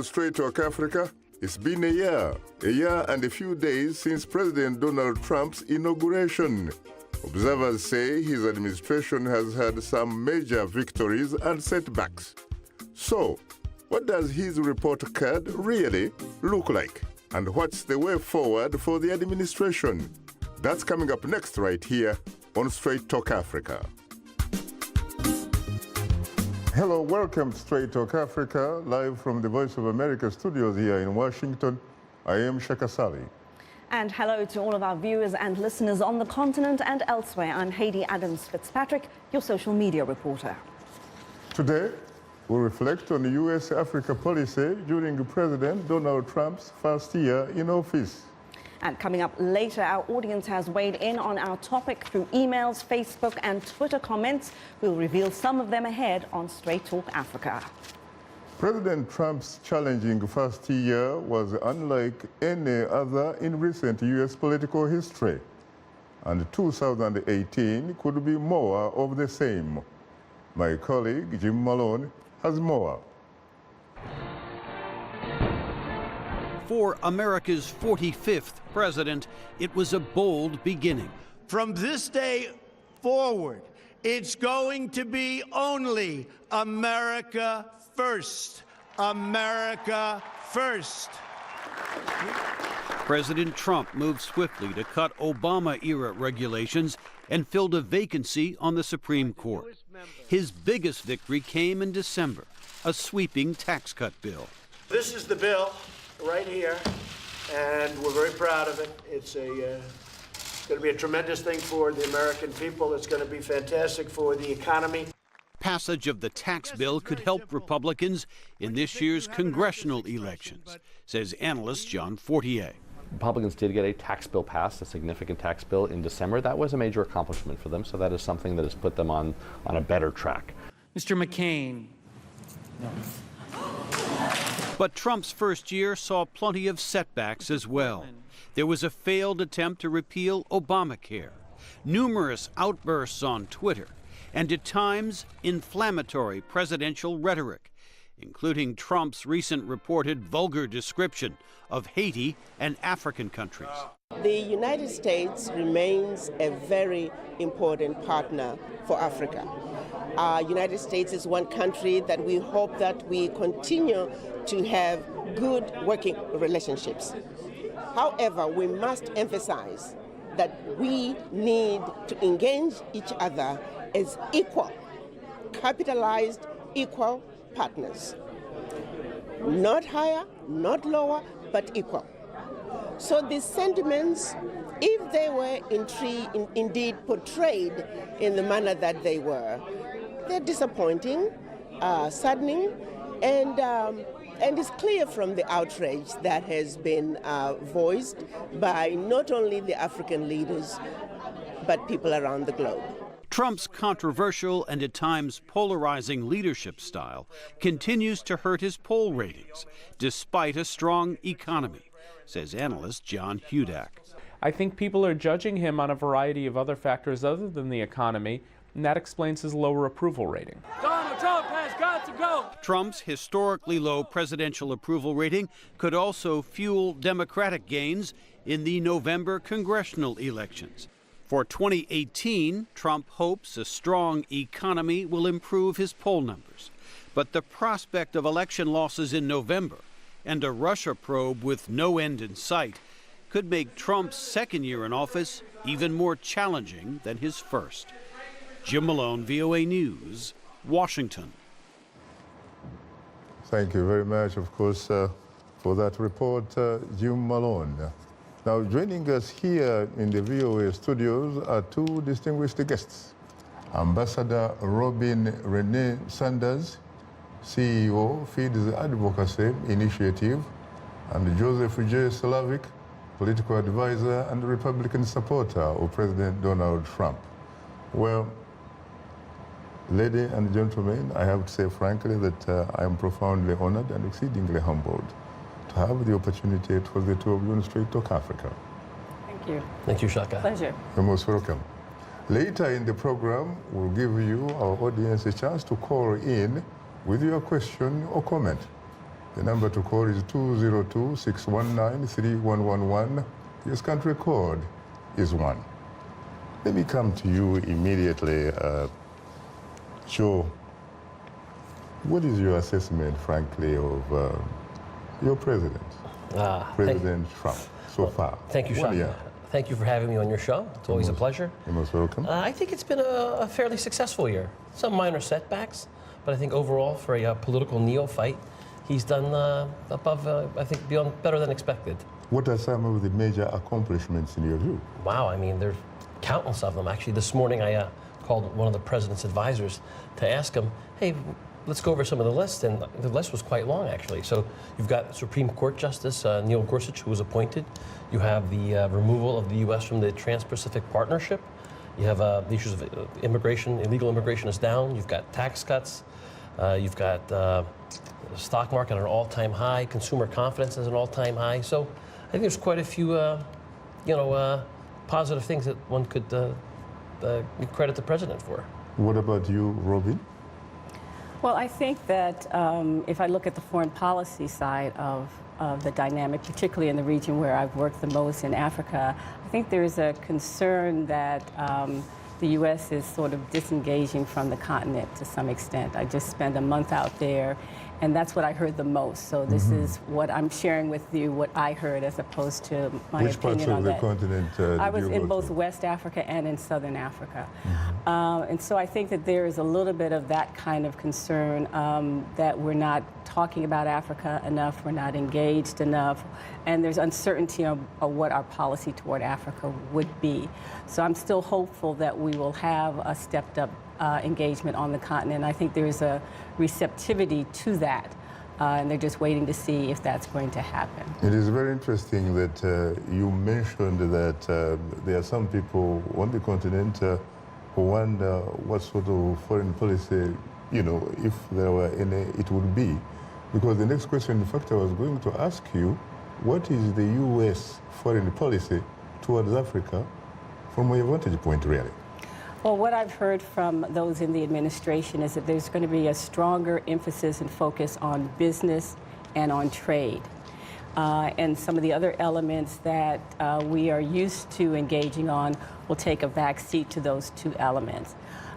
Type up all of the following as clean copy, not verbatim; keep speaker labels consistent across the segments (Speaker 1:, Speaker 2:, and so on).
Speaker 1: on Straight Talk Africa. It's been a year and a few days since President Donald Trump's inauguration. Observers say his administration has had some major victories and setbacks. So, what does his report card really look like? And what's the way forward for the administration? That's coming up next right here on Straight Talk Africa. Hello, welcome to Straight Talk Africa, live from the Voice of America studios here in Washington. I am Shaka Sali.
Speaker 2: And hello to all of our viewers and listeners on the continent and elsewhere. I'm Haiti Adams-Fitzpatrick, your social media reporter.
Speaker 1: Today, we'll reflect on the U.S.-Africa policy during President Donald Trump's first year in office.
Speaker 2: And coming up later, our audience has weighed in on our topic through emails, Facebook and Twitter comments. We'll reveal some of them ahead on Straight Talk Africa.
Speaker 1: President Trump's challenging first year was unlike any other in recent U.S. political history. And 2018 could be more of the same. My colleague Jim Malone has more.
Speaker 3: For America's 45th president, it was a bold beginning.
Speaker 4: From this day forward, it's going to be only America first. America first.
Speaker 3: President Trump moved swiftly to cut Obama-era regulations and filled a vacancy on the Supreme Court. His biggest victory came in December, a sweeping tax cut bill.
Speaker 4: This is the bill right here, and we're very proud of it. It's going to be a tremendous thing for the American people. It's going to be fantastic for the economy.
Speaker 3: Passage of the tax bill could help Republicans in this year's congressional elections, says analyst John Fortier.
Speaker 5: Republicans did get a tax bill passed, a significant tax bill in December. That was a major accomplishment for them, so that is something that has put them on a better track.
Speaker 6: Mr. McCain. No.
Speaker 3: But Trump's first year saw plenty of setbacks as well. There was a failed attempt to repeal Obamacare, numerous outbursts on Twitter, and at times inflammatory presidential rhetoric, including Trump's recent reported vulgar description of Haiti and African countries.
Speaker 7: The United States remains a very important partner for Africa. United States is one country that we hope that we continue to have good working relationships. However, we must emphasize that we need to engage each other as equal, capitalized equal partners. Not higher, not lower, but equal. So these sentiments, if they were indeed portrayed in the manner that they were, they're disappointing, saddening, and it's clear from the outrage that has been voiced by not only the African leaders, but people around the globe.
Speaker 3: Trump's controversial and at times polarizing leadership style continues to hurt his poll ratings, despite a strong economy, says analyst John Hugh.
Speaker 8: I think people are judging him on a variety of other factors other than the economy, and that explains his lower approval rating.
Speaker 6: Donald Trump has got to go.
Speaker 3: Trump's historically low presidential approval rating could also fuel Democratic gains in the November congressional elections. For 2018, Trump hopes a strong economy will improve his poll numbers. But the prospect of election losses in November and a Russia probe with no end in sight could make Trump's second year in office even more challenging than his first. Jim Malone, VOA News, Washington.
Speaker 1: Thank you very much, of course, for that report, Jim Malone. Now, joining us here in the VOA studios are two distinguished guests. Ambassador Robin Renee Sanders, CEO, Feeds Advocacy Initiative, and Joseph J. Slavic, political advisor and Republican supporter of President Donald Trump. Well, ladies and gentlemen, I have to say frankly that I am profoundly honored and exceedingly humbled to have the opportunity to host the two of you on Straight Talk Africa.
Speaker 2: Thank you.
Speaker 9: Thank you, Shaka.
Speaker 2: Pleasure.
Speaker 1: You're most welcome. Later in the program, we'll give you, our audience, a chance to call in with your question or comment. The number to call is 202-619-3111. Yes, country code is 1. Let me come to you immediately. Joe, what is your assessment, frankly, of your president, President Trump, so far?
Speaker 9: Thank you, Sean. Thank you for having me on your show. It's always a pleasure.
Speaker 1: You're most welcome.
Speaker 9: I think it's been a fairly successful year. Some minor setbacks, but I think overall, for a political neophyte, he's done above, I think, beyond better than expected.
Speaker 1: What are some of the major accomplishments in your view?
Speaker 9: Wow, I mean, there's countless of them. Actually, this morning I called one of the president's advisors to ask him, hey, let's go over some of the list, and the list was quite long, actually. So you've got Supreme Court Justice Neil Gorsuch, who was appointed. You have the removal of the U.S. from the Trans-Pacific Partnership. You have the issues of immigration, illegal immigration is down. You've got tax cuts. You've got the stock market at an all-time high. Consumer confidence is an all-time high. So I think there's quite a few, positive things that one could credit the president for.
Speaker 1: What about you, Robin?
Speaker 10: Well, I think that if I look at the foreign policy side of the dynamic, particularly in the region where I've worked the most in Africa, I think there's a concern that the U.S. is sort of disengaging from the continent to some extent. I just spent a month out there, and that's what I heard the most. So this is what I'm sharing with you, what I heard, as opposed to my
Speaker 1: Which
Speaker 10: opinion
Speaker 1: parts
Speaker 10: on
Speaker 1: of
Speaker 10: that.
Speaker 1: the continent
Speaker 10: I was in both
Speaker 1: to?
Speaker 10: West Africa and in Southern Africa. And so I think that there is a little bit of that kind of concern that we're not talking about Africa enough, we're not engaged enough, and there's uncertainty of what our policy toward Africa would be. So I'm still hopeful that we will have a stepped up engagement on the continent. I think there's a receptivity to that, and they're just waiting to see if that's going to happen.
Speaker 1: It is very interesting that you mentioned that there are some people on the continent who wonder what sort of foreign policy, if there were any, it would be. Because the next question, in fact, I was going to ask you, what is the U.S. foreign policy towards Africa from your vantage point, really?
Speaker 10: Well, what I've heard from those in the administration is that there's going to be a stronger emphasis and focus on business and on trade. And some of the other elements that we are used to engaging on will take a back seat to those two elements.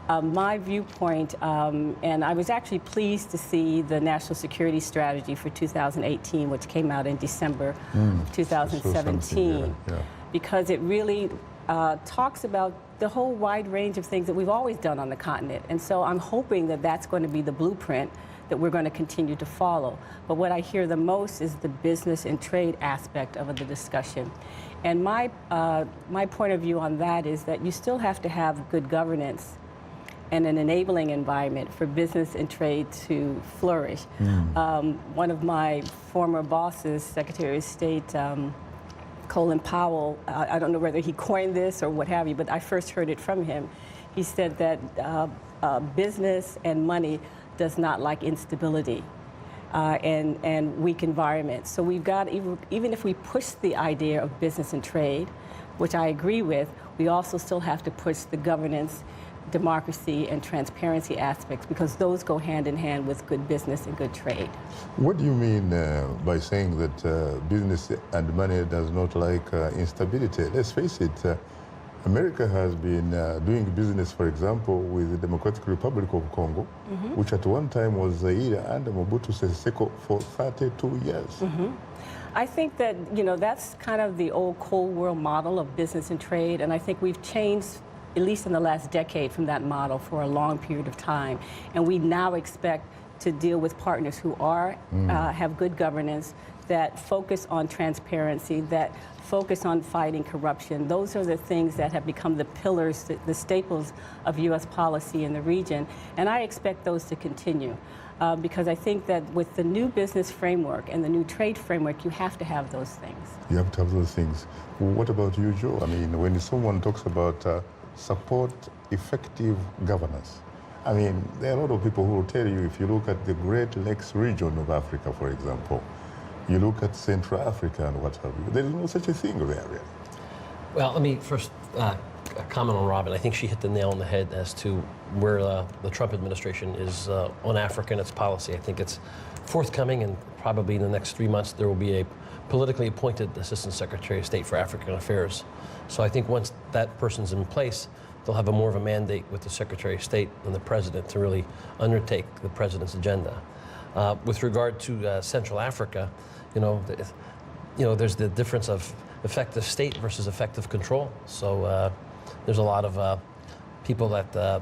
Speaker 10: My viewpoint, and I was actually pleased to see the National Security Strategy for 2018, which came out in December 2017, because it really talks about the whole wide range of things that we've always done on the continent. And so I'm hoping that that's going to be the blueprint that we're going to continue to follow. But what I hear the most is the business and trade aspect of the discussion. And my point of view on that is that you still have to have good governance and an enabling environment for business and trade to flourish. One of my former bosses, Secretary of State, Colin Powell, I don't know whether he coined this or what have you, but I first heard it from him. He said that business and money does not like instability and weak environments. So we've got, even if we push the idea of business and trade, which I agree with, we also still have to push the governance, democracy, and transparency aspects, because those go hand in hand with good business and good trade.
Speaker 1: What do you mean by saying that business and money does not like instability? Let's face it, America has been doing business, for example, with the Democratic Republic of Congo, which at one time was Zaire under Mobutu Sese Seko for 32 years.
Speaker 10: I think that, that's kind of the old Cold War model of business and trade, and I think we've changed, at least in the last decade, from that model for a long period of time. And we now expect to deal with partners who are have good governance, that focus on transparency, that focus on fighting corruption. Those are the things that have become the pillars, the staples of U.S. policy in the region. And I expect those to continue. Because I think that with the new business framework and the new trade framework, you have to have those things.
Speaker 1: You have to have those things. What about you, Joe? I mean, when someone talks about support effective governance, I mean, there are a lot of people who will tell you, if you look at the Great Lakes region of Africa, for example, you look at Central Africa and what have you, there is no such a thing there, really.
Speaker 9: Well, let me first comment on Robin. I think she hit the nail on the head as to where the Trump administration is on Africa and its policy. I think it's forthcoming and probably in the next 3 months there will be a politically appointed Assistant Secretary of State for African Affairs. So I think once that person's in place, they'll have more of a mandate with the Secretary of State and the President to really undertake the President's agenda. With regard to Central Africa, there's the difference of effective state versus effective control. So there's a lot of people that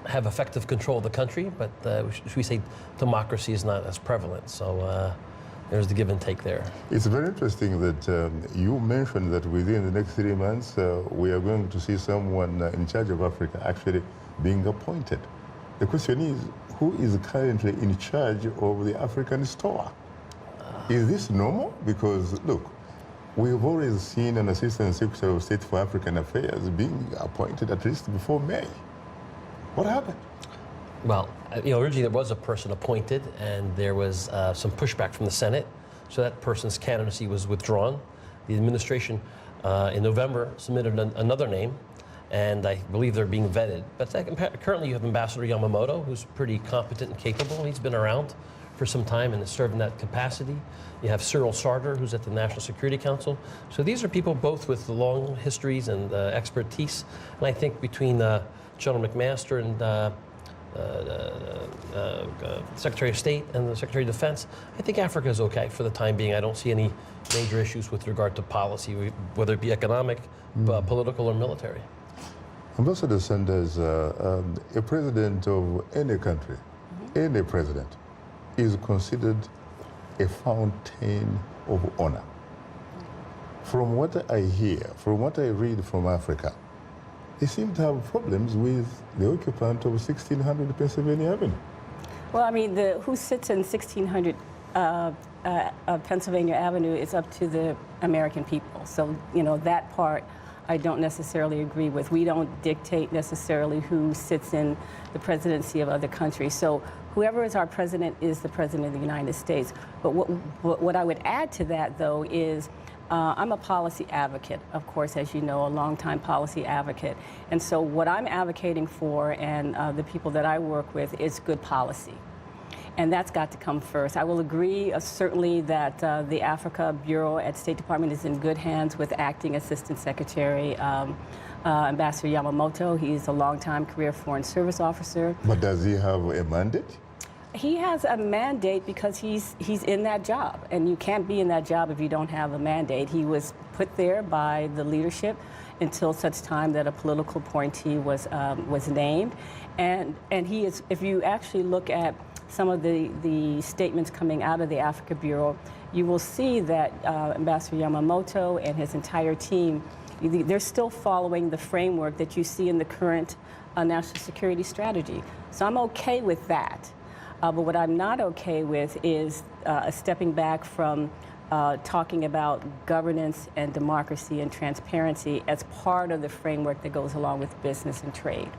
Speaker 9: have effective control of the country, but should we say democracy is not as prevalent. So there's the give and take there.
Speaker 1: It's very interesting that you mentioned that within the next 3 months, we are going to see someone in charge of Africa actually being appointed. The question is, who is currently in charge of the African store? Is this normal? Because, look, we've always seen an Assistant Secretary of State for African Affairs being appointed at least before May. What happened?
Speaker 9: Well, originally there was a person appointed, and there was some pushback from the Senate, so that person's candidacy was withdrawn. The administration in November submitted another name, and I believe they're being vetted. But currently you have Ambassador Yamamoto, who's pretty competent and capable. He's been around for some time and has served in that capacity. You have Cyril Sarder, who's at the National Security Council. So these are people both with long histories and expertise. And I think between General McMaster and Secretary of State and the Secretary of Defense, I think Africa is okay for the time being. I don't see any major issues with regard to policy, whether it be economic, political, or military.
Speaker 1: Ambassador Sanders, a president of any country, any president, is considered a fountain of honor. From what I hear, from what I read from Africa, they seem to have problems with the occupant of 1600 Pennsylvania Avenue.
Speaker 10: Well, I mean, who sits in 1600 Pennsylvania Avenue is up to the American people. So, that part I don't necessarily agree with. We don't dictate necessarily who sits in the presidency of other countries. So whoever is our president is the president of the United States. But what I would add to that, though, is I'm a policy advocate, of course, as you know, a longtime policy advocate. And so what I'm advocating for, and the people that I work with, is good policy. And that's got to come first. I will agree, certainly, that the Africa Bureau at State Department is in good hands with Acting Assistant Secretary Ambassador Yamamoto. He's a longtime career Foreign Service officer.
Speaker 1: But does he have a mandate?
Speaker 10: He has a mandate because he's in that job, and you can't be in that job if you don't have a mandate. He was put there by the leadership until such time that a political appointee was named, and he is. If you actually look at some of the statements coming out of the Africa Bureau, you will see that Ambassador Yamamoto and his entire team, they're still following the framework that you see in the current national security strategy. So I'm okay with that. But what I'm not okay with is stepping back from talking about governance and democracy and transparency as part of the framework that goes along with business and trade.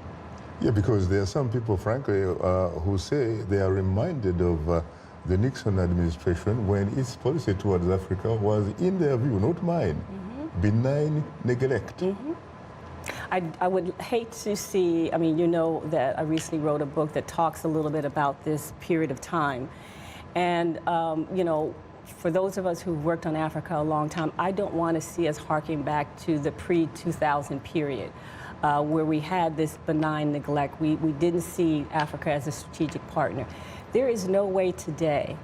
Speaker 1: Yeah, because there are some people, frankly, who say they are reminded of the Nixon administration when its policy towards Africa was, in their view, not mine, benign neglect.
Speaker 10: I would hate to see, I mean, you know that I recently wrote a book that talks a little bit about this period of time. And, for those of us who've worked on Africa a long time, I don't want to see us harking back to the pre-2000 period. Where we had this benign neglect. We didn't see Africa as a strategic partner. There is no way today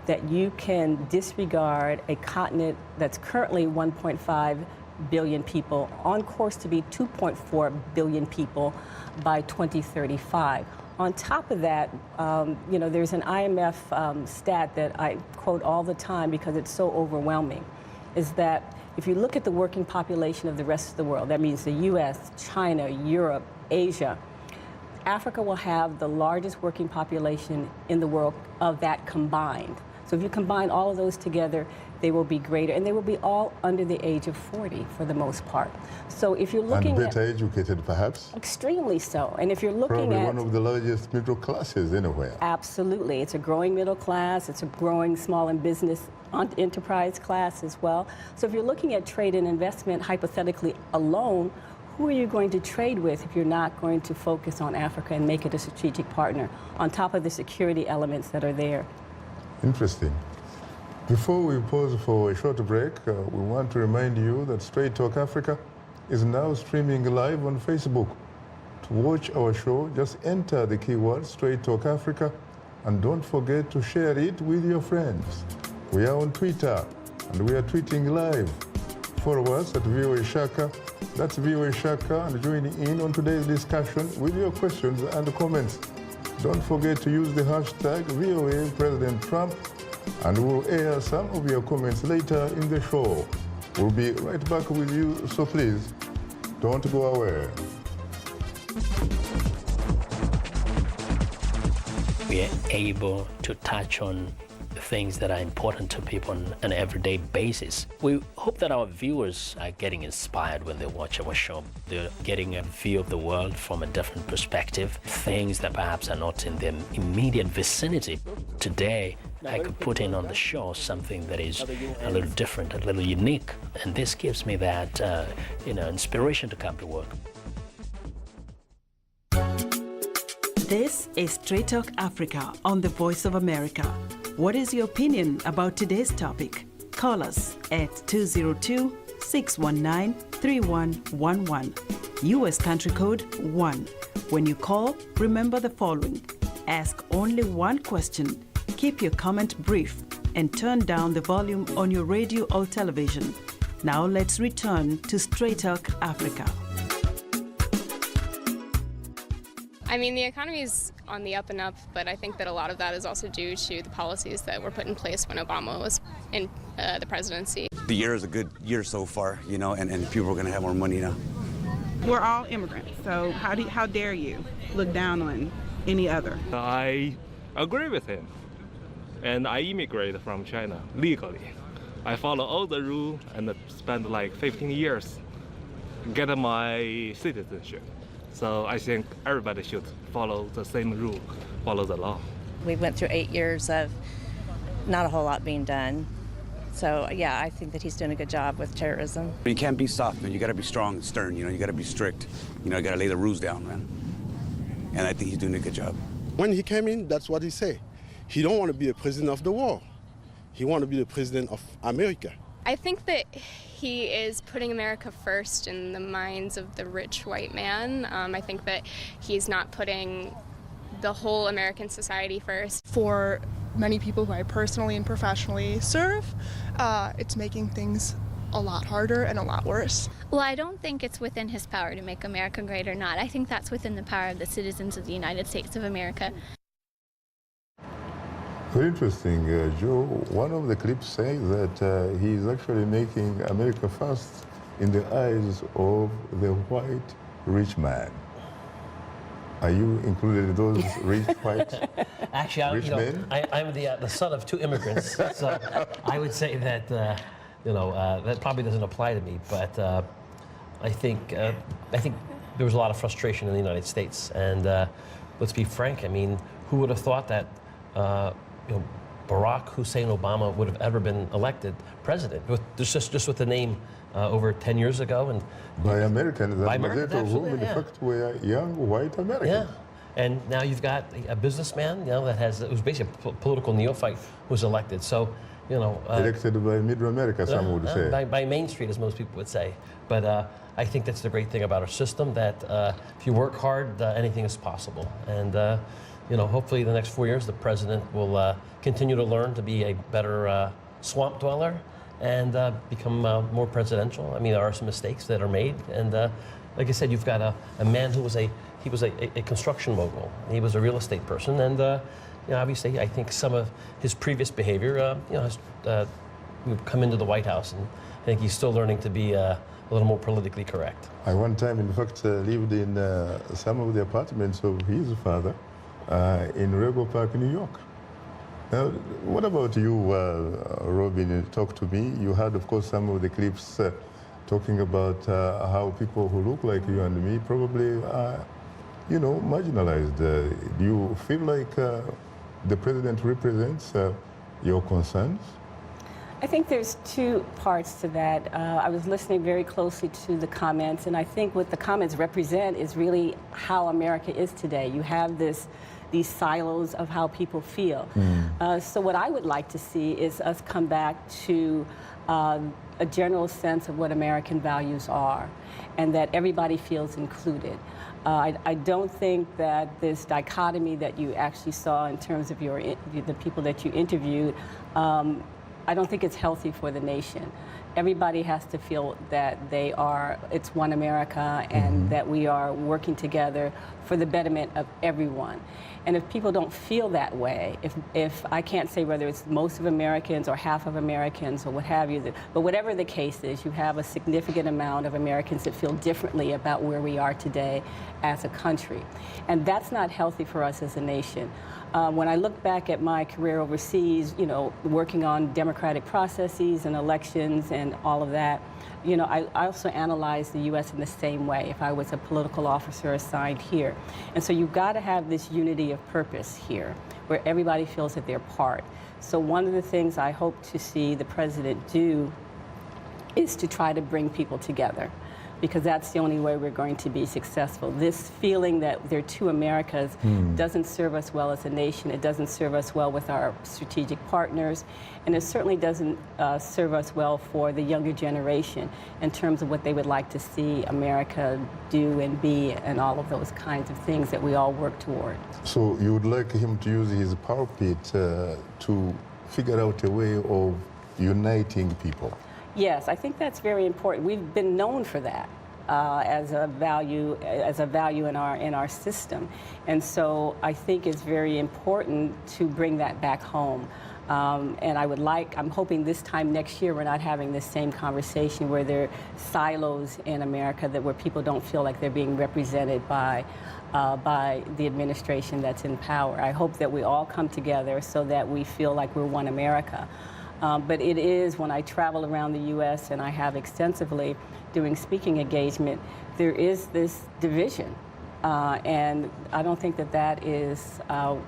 Speaker 10: that you can disregard a continent that's currently 1.5 billion people, on course to be 2.4 billion people by 2035. On top of that, there's an IMF stat that I quote all the time because it's so overwhelming, is that if you look at the working population of the rest of the world, that means the US, China, Europe, Asia, Africa will have the largest working population in the world of that combined. So if you combine all of those together, they will be greater, and they will be all under the age of 40 for the most part. So if you're looking
Speaker 1: at... And better educated, perhaps?
Speaker 10: Extremely so. And if you're looking
Speaker 1: probably
Speaker 10: at...
Speaker 1: one of the largest middle classes anywhere.
Speaker 10: Absolutely. It's a growing middle class. It's a growing small and business enterprise class as well. So if you're looking at trade and investment hypothetically alone, who are you going to trade with if you're not going to focus on Africa and make it a strategic partner on top of the security elements that are there?
Speaker 1: Interesting. Before we pause for a short break, we want to remind you that Straight Talk Africa is now streaming live on Facebook. To watch our show, just enter the keyword Straight Talk Africa and don't forget to share it with your friends. We are on Twitter and we are tweeting live. Follow us at VOA Shaka, that's VOA Shaka, and join in on today's discussion with your questions and comments. Don't forget to use the hashtag VOA President Trump, and we'll air some of your comments later in the show. We'll be right back with you, so please don't go away.
Speaker 9: We are able to touch on things that are important to people on an everyday basis. We hope that our viewers are getting inspired when they watch our show. They're getting a view of the world from a different perspective, things that perhaps are not in their immediate vicinity. Today, I could put in on the show something that is a little different, a little unique, and this gives me that, inspiration to come to work.
Speaker 11: This is Straight Talk Africa on the Voice of America. What is your opinion about today's topic? Call us at 202-619-3111. U.S. country code 1. When you call, remember the following. Ask only one question. Keep your comment brief and turn down the volume on your radio or television. Now let's return to Straight Talk Africa.
Speaker 12: I mean, the economy is on the up and up, but I think that a lot of that is also due to the policies that were put in place when Obama was in the presidency.
Speaker 13: The year is a good year so far, and people are going to have more money now.
Speaker 14: We're all immigrants, so how dare you look down on any other?
Speaker 15: I agree with him, and I immigrated from China legally. I follow all the rules and spent like 15 years getting my citizenship. So I think everybody should follow the same rule, follow the law.
Speaker 16: We went through 8 years of not a whole lot being done. So yeah, I think that he's doing a good job with terrorism.
Speaker 13: You can't be soft, man. You got to be strong and stern. You got to be strict. You got to lay the rules down, man. And I think he's doing a good job.
Speaker 17: When he came in, that's what he said. He don't want to be a president of the world. He want to be the president of America.
Speaker 12: I think that he is putting America first in the minds of the rich white man. I think that he's not putting the whole American society first.
Speaker 18: For many people who I personally and professionally serve, it's making things a lot harder and a lot worse.
Speaker 19: Well, I don't think it's within his power to make America great or not. I think that's within the power of the citizens of the United States of America.
Speaker 1: Very interesting, Joe. One of the clips says that he's actually making America first in the eyes of the white rich man. Are you included in those rich white
Speaker 9: Actually,
Speaker 1: rich men?
Speaker 9: I'm the son of two immigrants, so I would say that that probably doesn't apply to me. But I think there was a lot of frustration in the United States, and let's be frank. I mean, who would have thought that? Barack Hussein Obama would have ever been elected president, just with the name over 10 years ago. And
Speaker 1: by Americans,
Speaker 9: by Americans,
Speaker 1: whom in fact were young white Americans.
Speaker 9: Yeah, and now you've got a businessman, it was basically a political neophyte who was elected. So,
Speaker 1: elected by Middle America, some would say.
Speaker 9: By Main Street, as most people would say. But I think that's the great thing about our system, that if you work hard, anything is possible. And hopefully the next 4 years, the president will continue to learn to be a better swamp dweller and become more presidential. I mean, there are some mistakes that are made. And like I said, you've got a man who was a construction mogul. He was a real estate person. And obviously, I think some of his previous behavior, has come into the White House. And I think he's still learning to be a little more politically correct.
Speaker 1: I one time, in fact, lived in some of the apartments of his father. In Rego Park, New York. Now, what about you, Robin? Talk to me. You heard, of course, some of the clips talking about how people who look like you and me probably are, marginalized. Do you feel like the president represents your concerns?
Speaker 10: I think there's two parts to that. I was listening very closely to the comments, and I think what the comments represent is really how America is today. You have this these silos of how people feel. So what I would like to see is us come back to a general sense of what American values are, and that everybody feels included. I don't think that this dichotomy that you actually saw in terms of the people that you interviewed, I don't think it's healthy for the nation. Everybody has to feel that it's one America, and that we are working together for the betterment of everyone. And if people don't feel that way, if I can't say whether it's most of Americans or half of Americans or what have you, but whatever the case is, you have a significant amount of Americans that feel differently about where we are today as a country. And that's not healthy for us as a nation. When I look back at my career overseas, you know, working on democratic processes and elections and all of that, you know, I also analyze the U.S. in the same way if I was a political officer assigned here. And so you've got to have this unity of purpose here, where everybody feels that they're part. So one of the things I hope to see the president do is to try to bring people together, because that's the only way we're going to be successful. This feeling that there are two Americas doesn't serve us well as a nation. It doesn't serve us well with our strategic partners, and it certainly doesn't serve us well for the younger generation in terms of what they would like to see America do and be, and all of those kinds of things that we all work toward.
Speaker 1: So you would like him to use his pulpit to figure out a way of uniting people?
Speaker 10: Yes, I think that's very important. We've been known for that as a value in our system, and so I think it's very important to bring that back home. And I'm hoping this time next year we're not having this same conversation where there are silos in America where people don't feel like they're being represented by the administration that's in power. I hope that we all come together so that we feel like we're one America. But it is, when I travel around the U.S. and I have extensively doing speaking engagement, there is this division. And I don't think that is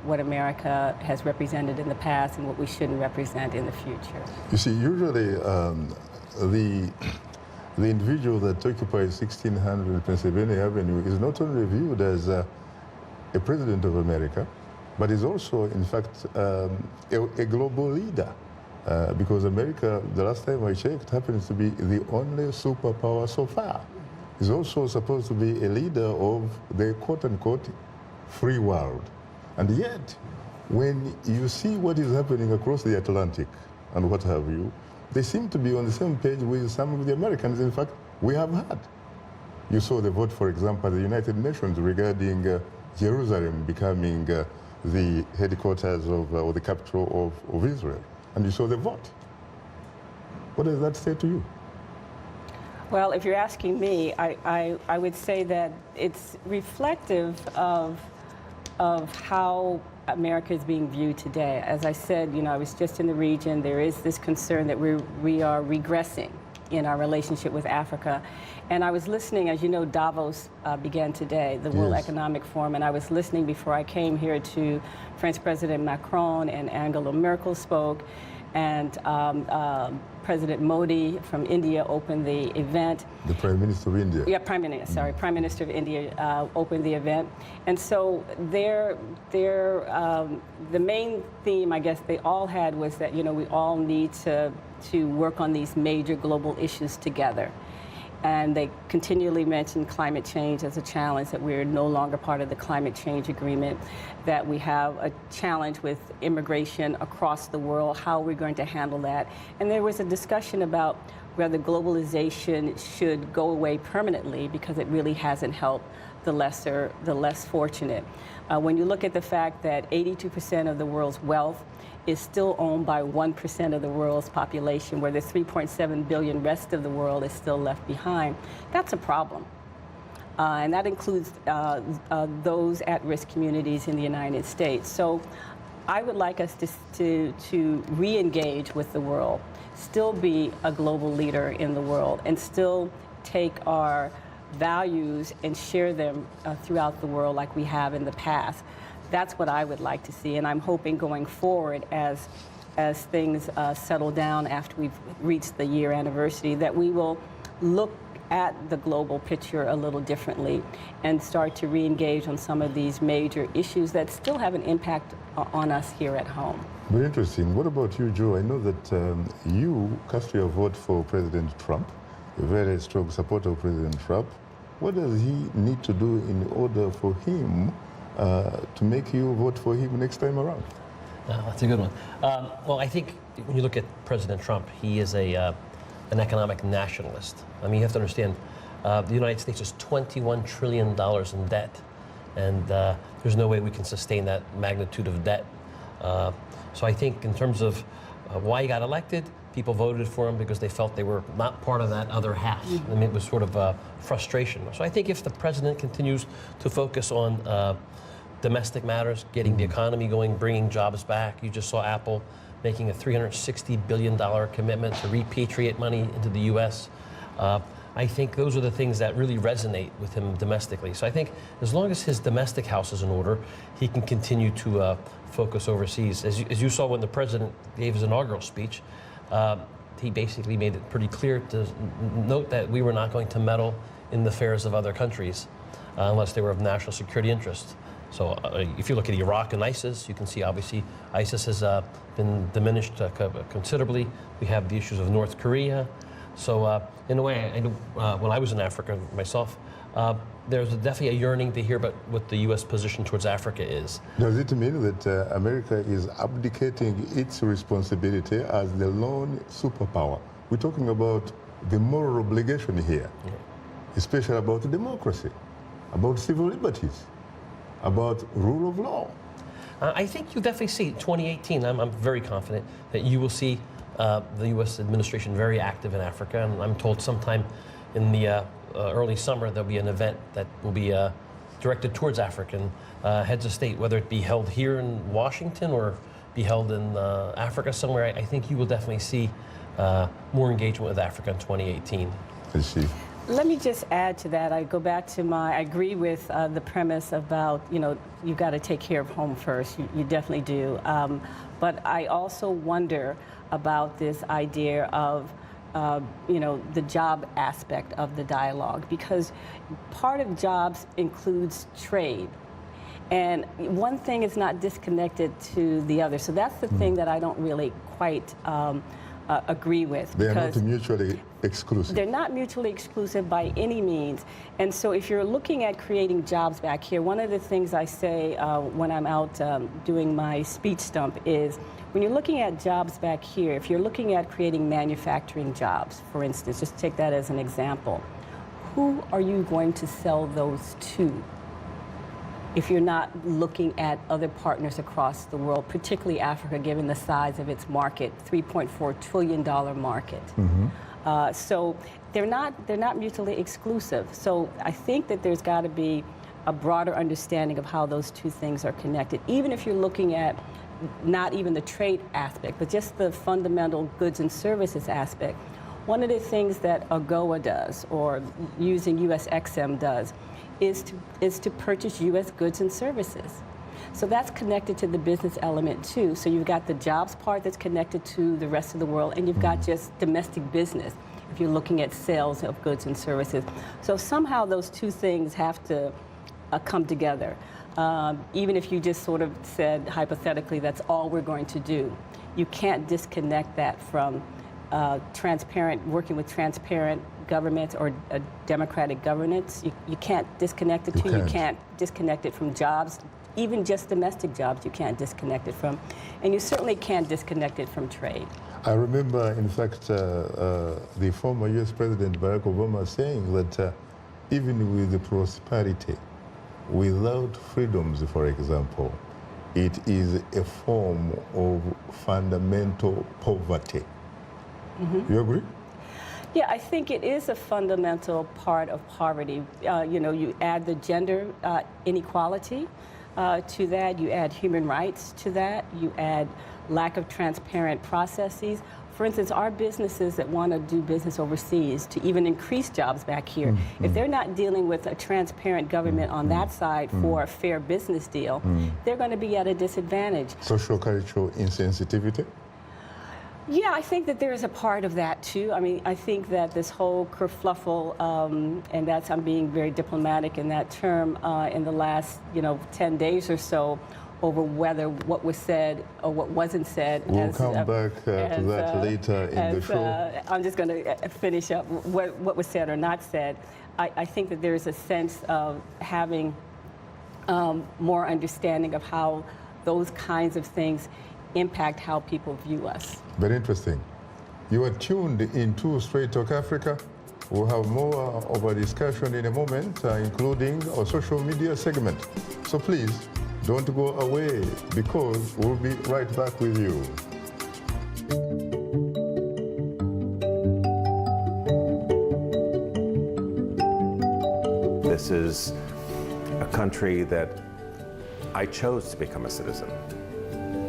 Speaker 10: what America has represented in the past and what we shouldn't represent in the future.
Speaker 1: You see, usually the individual that occupies 1600 Pennsylvania Avenue is not only viewed as a president of America, but is also, in fact, a global leader. Because America, the last time I checked, happens to be the only superpower so far. It's also supposed to be a leader of the quote-unquote free world. And yet, when you see what is happening across the Atlantic and what have you, they seem to be on the same page with some of the Americans, in fact, we have had. You saw the vote, for example, at the United Nations regarding Jerusalem becoming the headquarters of, or the capital of Israel. And you saw the vote. What does that say to you?
Speaker 10: Well, if you're asking me, I would say that it's reflective of how America is being viewed today. As I said, you know, I was just in the region. There is this concern that we are regressing in our relationship with Africa. And I was listening, as you know, Davos began today, the World Economic Forum, and I was listening before I came here to French President Macron, and Angela Merkel spoke, and President Modi from India opened the event.
Speaker 1: The Prime Minister of India.
Speaker 10: Yeah, Prime Minister of India opened the event. And so the main theme, I guess, they all had was that, you know, we all need to work on these major global issues together. And they continually mentioned climate change as a challenge, that we're no longer part of the climate change agreement, that we have a challenge with immigration across the world, how we're going to handle that. And there was a discussion about whether globalization should go away permanently, because it really hasn't helped the less fortunate. When you look at the fact that 82% of the world's wealth is still owned by 1% of the world's population, where the 3.7 billion rest of the world is still left behind, that's a problem. And that includes those at-risk communities in the United States. So I would like us to re-engage with the world, still be a global leader in the world, and still take our values and share them throughout the world like we have in the past. That's what I would like to see, and I'm hoping going forward, as things settle down after we've reached the year anniversary, that we will look at the global picture a little differently and start to re-engage on some of these major issues that still have an impact on us here at home.
Speaker 1: Very interesting. What about you, Joe? I know that you cast your vote for President Trump, a very strong supporter of President Trump. What does he need to do in order for him to make you vote for him next time around?
Speaker 9: That's a good one. Well, I think when you look at President Trump, he is an economic nationalist. I mean, you have to understand, the United States is $21 trillion in debt, and there's no way we can sustain that magnitude of debt. So I think in terms of why he got elected, people voted for him because they felt they were not part of that other half. I mean, it was sort of frustration. So I think if the president continues to focus on domestic matters, getting the economy going, bringing jobs back. You just saw Apple making a $360 billion commitment to repatriate money into the U.S. I think those are the things that really resonate with him domestically. So I think as long as his domestic house is in order, he can continue to focus overseas. As you saw when the president gave his inaugural speech, he basically made it pretty clear to note that we were not going to meddle in the affairs of other countries unless they were of national security interest. So if you look at Iraq and ISIS, you can see obviously ISIS has been diminished considerably. We have the issues of North Korea. So in a way, I know, when I was in Africa myself, there's definitely a yearning to hear about what the U.S. position towards Africa is.
Speaker 1: Does it mean that America is abdicating its responsibility as the lone superpower? We're talking about the moral obligation here, especially about democracy, about civil liberties, about rule of law.
Speaker 9: I think you'll definitely see 2018. I'm very confident that you will see the U.S. administration very active in Africa, and I'm told sometime in the early summer there'll be an event that will be directed towards African heads of state, whether it be held here in Washington or be held in Africa somewhere. I think you will definitely see more engagement with Africa in 2018.
Speaker 1: I see.
Speaker 10: Let me just add to that. I go back to I agree with the premise about, you've got to take care of home first. You definitely do. But I also wonder about this idea of, the job aspect of the dialogue, because part of jobs includes trade. And one thing is not disconnected to the other. So that's the thing that I don't really quite agree with.
Speaker 1: They are not mutually exclusive.
Speaker 10: They're not mutually exclusive by any means. And so if you're looking at creating jobs back here, one of the things I say when I'm out doing my speech stump is, when you're looking at jobs back here, if you're looking at creating manufacturing jobs, for instance, just take that as an example, who are you going to sell those to if you're not looking at other partners across the world, particularly Africa, given the size of its market, $3.4 trillion market. So they're not mutually exclusive. So I think that there's got to be a broader understanding of how those two things are connected, even if you're looking at not even the trade aspect, but just the fundamental goods and services aspect. One of the things that AGOA does, or using USXM does, is to purchase U.S. goods and services. So that's connected to the business element too. So you've got the jobs part that's connected to the rest of the world, and you've got just domestic business if you're looking at sales of goods and services. So somehow those two things have to come together. Even if you just sort of said hypothetically that's all we're going to do, you can't disconnect that from working with transparent governments or a democratic governance. You can't disconnect the two. You can't disconnect it from jobs, even just domestic jobs you can't disconnect it from. And you certainly can't disconnect it from trade.
Speaker 1: I remember, in fact, the former U.S. President Barack Obama saying that even with the prosperity, without freedoms, for example, it is a form of fundamental poverty. You agree?
Speaker 10: Yeah, I think it is a fundamental part of poverty. You add the gender inequality to that, you add human rights to that, you add lack of transparent processes. For instance, our businesses that want to do business overseas to even increase jobs back here, if they're not dealing with a transparent government on that side for a fair business deal, they're going to be at a disadvantage.
Speaker 1: Social cultural insensitivity?
Speaker 10: Yeah, I think that there is a part of that too. I mean, I think that this whole kerfluffle, and that's, I'm being very diplomatic in that term, in the last, 10 days or so, over whether what was said or what wasn't said.
Speaker 1: We'll come back to that later in the show.
Speaker 10: I'm just going to finish up what was said or not said. I think that there is a sense of having more understanding of how those kinds of things impact how people view us.
Speaker 1: Very interesting. You are tuned into Straight Talk Africa. We'll have more of a discussion in a moment, including our social media segment. So please, don't go away, because we'll be right back with you.
Speaker 20: This is a country that I chose to become a citizen.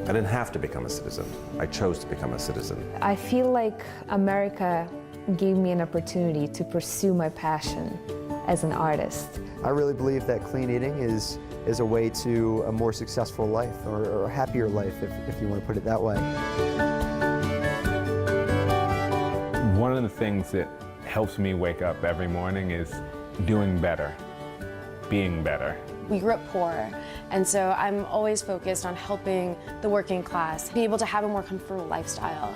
Speaker 20: I didn't have to become a citizen. I chose to become a citizen.
Speaker 21: I feel like America gave me an opportunity to pursue my passion as an artist.
Speaker 22: I really believe that clean eating is a way to a more successful life, or a happier life, if you want to put it that way.
Speaker 23: One of the things that helps me wake up every morning is doing better, being better.
Speaker 24: We grew up poor, and so I'm always focused on helping the working class be able to have a more comfortable lifestyle.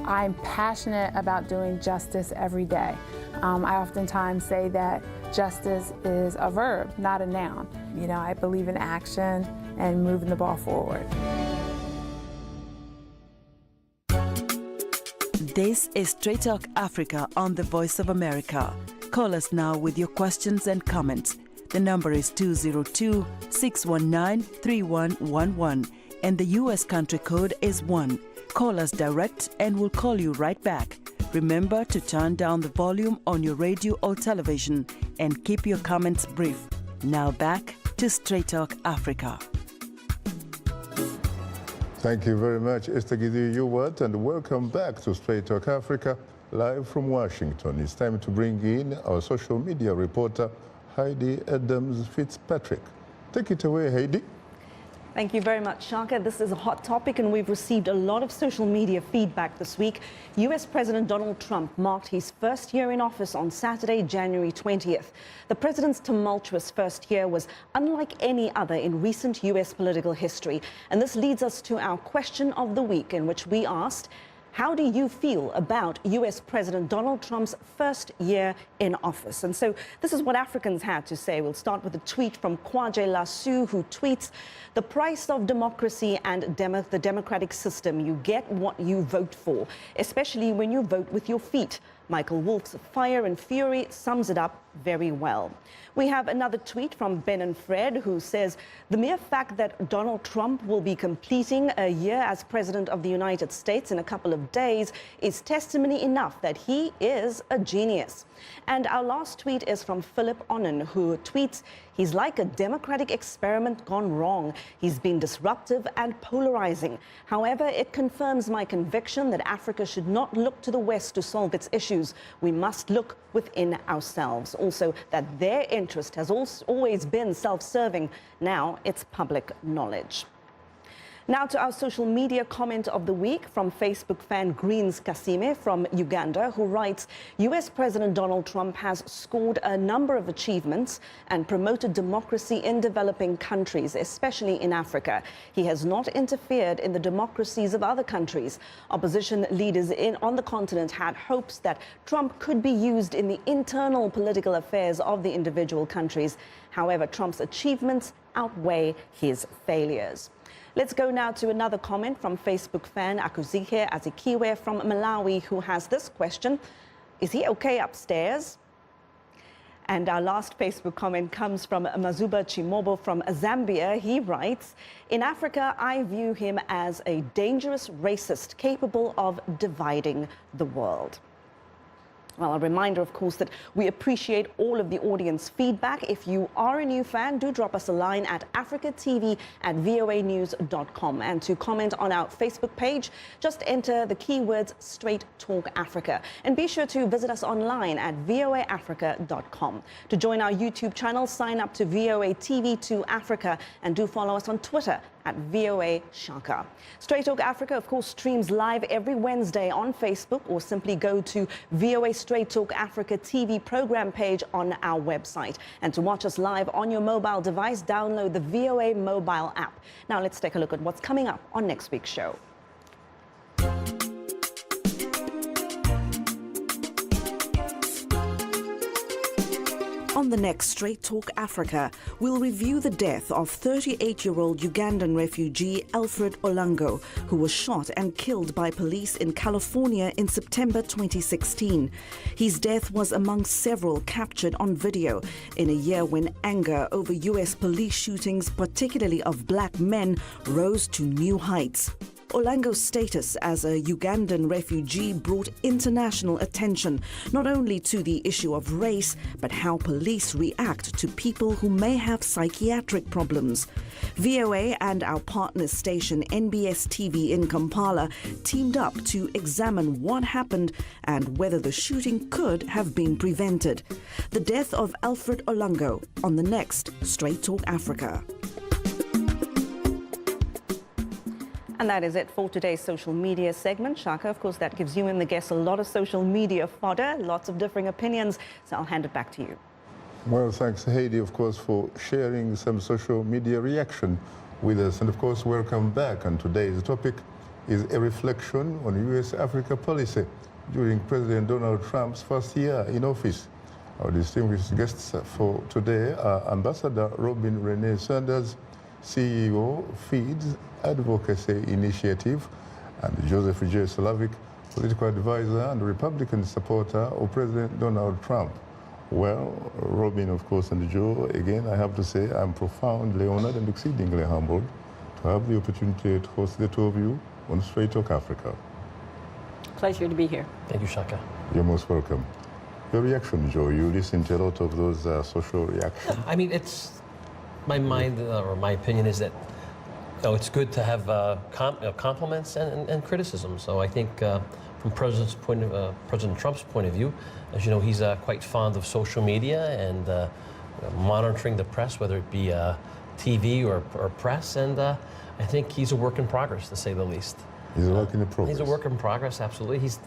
Speaker 25: I'm passionate about doing justice every day. I oftentimes say that justice is a verb, not a noun. I believe in action and moving the ball forward.
Speaker 11: This is Straight Talk Africa on the Voice of America. Call us now with your questions and comments. The number is 202-619-3111, and the U.S. country code is 1. Call us direct and we'll call you right back. Remember to turn down the volume on your radio or television and keep your comments brief. Now back to Straight Talk Africa.
Speaker 1: Thank you very much, Esther Gidi-Ewart, and welcome back to Straight Talk Africa, live from Washington. It's time to bring in our social media reporter, Heidi Adams-Fitzpatrick. Take it away, Heidi.
Speaker 2: Thank you very much, Shaka. This is a hot topic, and we've received a lot of social media feedback this week. U.S. President Donald Trump marked his first year in office on Saturday, January 20th. The president's tumultuous first year was unlike any other in recent U.S. political history. And this leads us to our question of the week, in which we asked, how do you feel about U.S. President Donald Trump's first year in office? And so this is what Africans had to say. We'll start with a tweet from Kwaje Lasu, who tweets, the price of democracy and the democratic system, you get what you vote for, especially when you vote with your feet. Michael Wolff's Fire and Fury sums it up very well. We have another tweet from Ben and Fred, who says, the mere fact that Donald Trump will be completing a year as President of the United States in a couple of days is testimony enough that he is a genius. And our last tweet is from Philip Onnen, who tweets, he's like a democratic experiment gone wrong. He's been disruptive and polarizing. However, it confirms my conviction that Africa should not look to the West to solve its issues. We must look within ourselves. Also, that their interest has always been self-serving. Now it's public knowledge. Now to our social media comment of the week from Facebook fan Greens Kasime from Uganda, who writes, U.S. President Donald Trump has scored a number of achievements and promoted democracy in developing countries, especially in Africa. He has not interfered in the democracies of other countries. Opposition leaders on the continent had hopes that Trump could be used in the internal political affairs of the individual countries. However, Trump's achievements outweigh his failures. Let's go now to another comment from Facebook fan Akuzike Azikiwe from Malawi, who has this question. Is he okay upstairs? And our last Facebook comment comes from Mazuba Chimobo from Zambia. He writes, in Africa, I view him as a dangerous racist capable of dividing the world. Well, a reminder, of course, that we appreciate all of the audience feedback. If you are a new fan, do drop us a line at africatv@voanews.com. And to comment on our Facebook page, just enter the keywords Straight Talk Africa. And be sure to visit us online at voaafrica.com. To join our YouTube channel, sign up to VOA TV2 Africa and do follow us on Twitter at VOA Shaka. Straight Talk Africa, of course, streams live every Wednesday on Facebook, or simply go to VOA Straight Talk Africa TV program page on our website. And to watch us live on your mobile device, download the VOA mobile app. Now let's take a look at what's coming up on next week's show. On the next Straight Talk Africa, we'll review the death of 38-year-old Ugandan refugee Alfred Olango, who was shot and killed by police in California in September 2016. His death was among several captured on video in a year when anger over U.S. police shootings, particularly of black men, rose to new heights. Olango's status as a Ugandan refugee brought international attention, not only to the issue of race, but how police react to people who may have psychiatric problems. VOA and our partner station NBS TV in Kampala teamed up to examine what happened and whether the shooting could have been prevented. The death of Alfred Olango on the next Straight Talk Africa. And that is it for today's social media segment. Shaka, of course, that gives you and the guests a lot of social media fodder, lots of differing opinions. So I'll hand it back to you.
Speaker 1: Well, thanks, Heidi, of course, for sharing some social media reaction with us. And of course, welcome back. And today's topic is a reflection on U.S.-Africa policy during President Donald Trump's first year in office. Our distinguished guests for today are Ambassador Robin Renee Sanders, CEO, FEED's Advocacy Initiative, and Joseph J. Slavic, political advisor and Republican supporter of President Donald Trump. Well, Robin, of course, and Joe, again, I have to say I'm profoundly honored and exceedingly humbled to have the opportunity to host the two of you on Straight Talk Africa.
Speaker 10: Pleasure to be here.
Speaker 9: Thank you, Shaka.
Speaker 1: You're most welcome. Your reaction, Joe, you listen to a lot of those social reactions.
Speaker 9: I mean, it's my mind, or my opinion is that it's good to have compliments and criticism. So I think from President Trump's point of view, as you know, he's quite fond of social media and monitoring the press, whether it be TV or press. And I think he's a work in progress, to say the least.
Speaker 1: He's a work in progress.
Speaker 9: He's a work in progress, absolutely. He's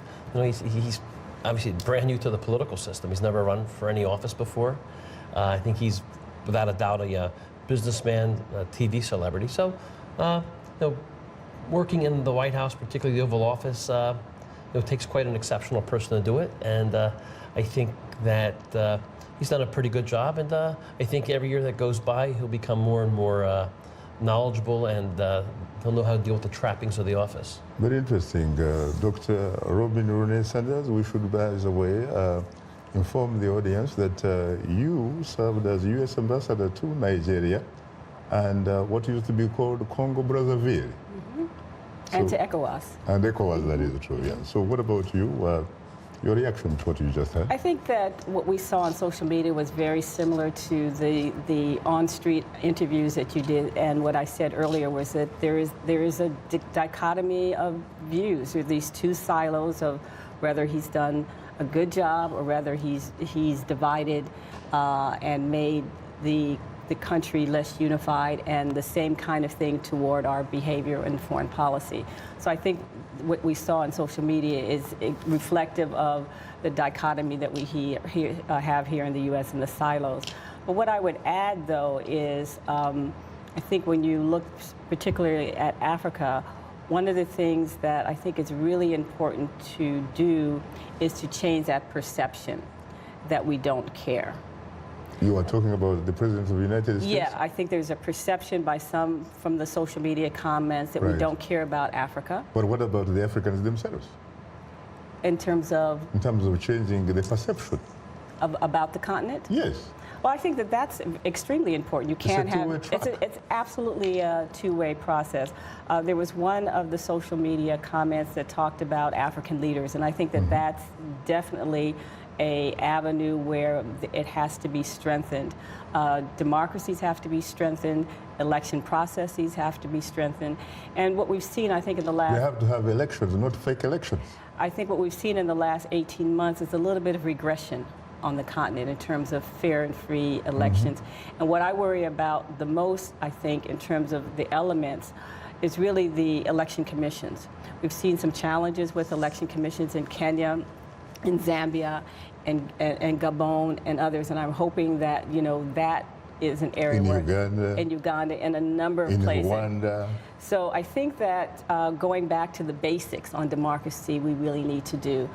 Speaker 9: obviously brand new to the political system. He's never run for any office before. I think he's, without a doubt, a businessman, a TV celebrity. So, working in the White House, particularly the Oval Office, it takes quite an exceptional person to do it. And I think that he's done a pretty good job. And I think every year that goes by, he'll become more and more knowledgeable, and he'll know how to deal with the trappings of the office.
Speaker 1: Very interesting. Dr. Robin Renee Sanders, we should, by the way, inform the audience that you served as U.S. ambassador to Nigeria and what used to be called Congo Brazzaville.
Speaker 10: Mm-hmm. And to ECOWAS. And
Speaker 1: ECOWAS, that is true, yeah. So what about you? Your reaction to what you just had?
Speaker 10: I think that what we saw on social media was very similar to the on-street interviews that you did, and what I said earlier was that there is a dichotomy of views, or these two silos of whether he's done a good job or whether he's divided and made the country less unified, and the same kind of thing toward our behavior in foreign policy. So I think what we saw on social media is reflective of the dichotomy that we have here in the U.S. and the silos. But what I would add, though, is I think when you look particularly at Africa, one of the things that I think is really important to do is to change that perception that we don't care.
Speaker 1: You are talking about the President of the United States?
Speaker 10: Yeah, I think there's a perception by some from the social media comments that we don't care about Africa.
Speaker 1: But what about the Africans themselves?
Speaker 10: In terms of?
Speaker 1: In terms of changing the perception.
Speaker 10: About the continent?
Speaker 1: Yes.
Speaker 10: Well, I think that that's extremely important. You can't have, it's absolutely a two-way process. There was one of the social media comments that talked about African leaders, and I think that that's definitely an avenue where it has to be strengthened. Democracies have to be strengthened, election processes have to be strengthened, and what we've seen, I think, in the last...
Speaker 1: You have to have elections, not fake elections.
Speaker 10: I think what we've seen in the last 18 months is a little bit of regression on the continent in terms of fair and free elections. And what I worry about the most, I think, in terms of the elements, is really the election commissions. We've seen some challenges with election commissions in Kenya, in Zambia, and Gabon, and others. And I'm hoping that, you know, that is an area in Uganda, and a number of places.
Speaker 1: Rwanda.
Speaker 10: So I think that going back to the basics on democracy, we really need to do.